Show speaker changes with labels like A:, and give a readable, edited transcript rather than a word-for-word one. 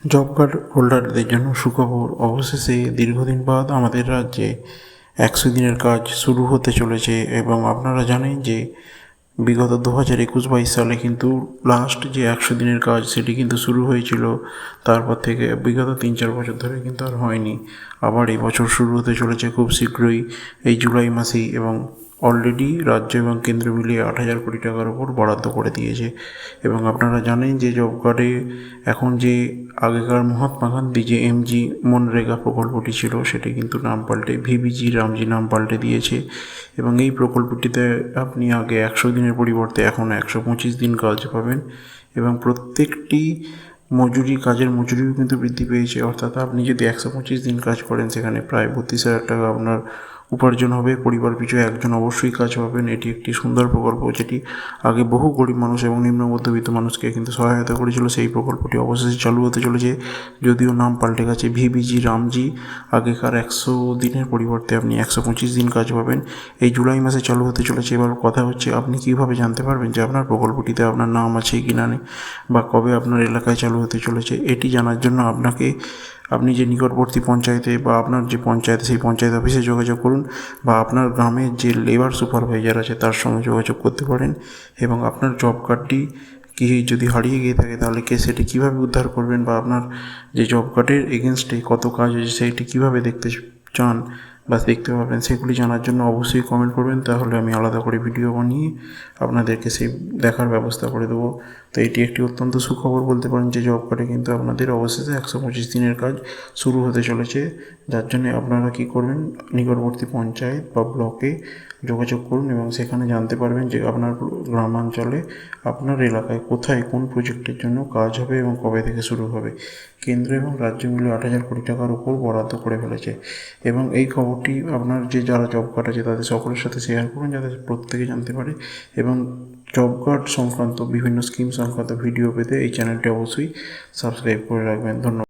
A: Job card হোল্ডারদের জন্য সুখবর। অবশেষে দীর্ঘদিন বাদ আমাদের রাজ্যে 100 দিনের কাজ শুরু হতে চলেছে এবং আপনারা জানেন যে বিগত 2021-22 সালে কিন্তু লাস্ট যে 100 দিনের কাজ সেটি কিন্তু শুরু হয়েছিল। তারপর থেকে বিগত 3-4 বছর ধরে কিন্তু আর হয়নি। আবার এই বছর শুরু হতে চলেছে খুব শীঘ্রই, এই জুলাই মাসেই, এবং অলরেডি রাজ্য এবং কেন্দ্র মিলিয়ে 8,000 কোটি টাকার ওপর বরাদ্দ করে দিয়েছে। এবং আপনারা জানেন যে জব কার্ডে এখন যে আগেকার মহাত্মা গান্ধী যে এমজি মনরেগা প্রকল্পটি ছিল সেটি কিন্তু নাম পাল্টে ভিবিজি রামজি নাম পাল্টে দিয়েছে। এবং এই প্রকল্পটিতে আপনি আগে 100 দিনের পরিবর্তে এখন 125 দিন কাজ পাবেন। এবং প্রত্যেকটি কাজের মজুরিও কিন্তু বৃদ্ধি পেয়েছে। অর্থাৎ আপনি যদি 125 দিন কাজ করেন সেখানে প্রায় 32,000 টাকা আপনার উপার্জন হবে। পরিবার পিছু একজন অবশ্যই কাজ পাবেন। এটি একটি সুন্দর প্রকল্প যেটি আগে বহু গরিব মানুষ এবং নিম্ন মধ্যবিত্ত মানুষকে কিন্তু সহায়তা করেছিল। সেই প্রকল্পটি অবশেষে চালু হতে চলেছে, যদিও নাম পাল্টে গেছে ভিবিজি রামজি। আগেকার 100 দিনের পরিবর্তে আপনি 125 দিন কাজ পাবেন। এই জুলাই মাসে চালু হতে চলেছে। এবার কথা হচ্ছে, আপনি কীভাবে জানতে পারবেন যে আপনার প্রকল্পটিতে আপনার নাম আছে কি না নেই, বা কবে আপনার এলাকায় চালু হতে চলেছে? এটি জানার জন্য আপনি যে নিকটবর্তী পঞ্চায়েতে বা আপনার যে পঞ্চায়েত, সেই পঞ্চায়েত অফিসে যোগাযোগ করুন, বা আপনার গ্রামের যে লেবার সুপারভাইজার আছে তার সঙ্গে যোগাযোগ করতে পারেন। এবং আপনার জব কার্ডটি যদি হারিয়ে গিয়ে থাকে তাহলে সেটি কীভাবে উদ্ধার করবেন, বা আপনার যে জব কার্ডের এগেনস্টে কত কাজ হয়েছে সেইটি কীভাবে দেখতে চান বা দেখতে পাবেন, সেগুলি জানার জন্য অবশ্যই কমেন্ট করবেন। তাহলে আমি আলাদা করে ভিডিও বানিয়ে আপনাদেরকে সেই দেখার ব্যবস্থা করে দেবো। তো এটি একটি অত্যন্ত সুখবর বলতে পারেন যে জব কার্ডে কিন্তু আপনাদের অবশেষে 125 দিনের কাজ শুরু হতে চলেছে। যার জন্য আপনারা কী করবেন, নিকটবর্তী পঞ্চায়েত বা ব্লকে যোগাযোগ করুন এবং সেখানে জানতে পারবেন যে আপনার গ্রামাঞ্চলে আপনার এলাকায় কোথায় কোন প্রজেক্টের জন্য কাজ হবে এবং কবে থেকে শুরু হবে। কেন্দ্র এবং রাজ্য মিলে 8,000 কোটি টাকার উপর বরাদ্দ করে ফেলেছে। এবং এই খবরটি আপনার যারা জব কার্ড আছে তাদের সকলের সাথে শেয়ার করুন, যাতে প্রত্যেকে জানতে পারে। এবং জব কার্ড সংক্রান্ত বিভিন্ন স্কিম সংক্রান্ত ভিডিও পেতে এই চ্যানেলটি অবশ্যই সাবস্ক্রাইব করে রাখবেন। ধন্যবাদ।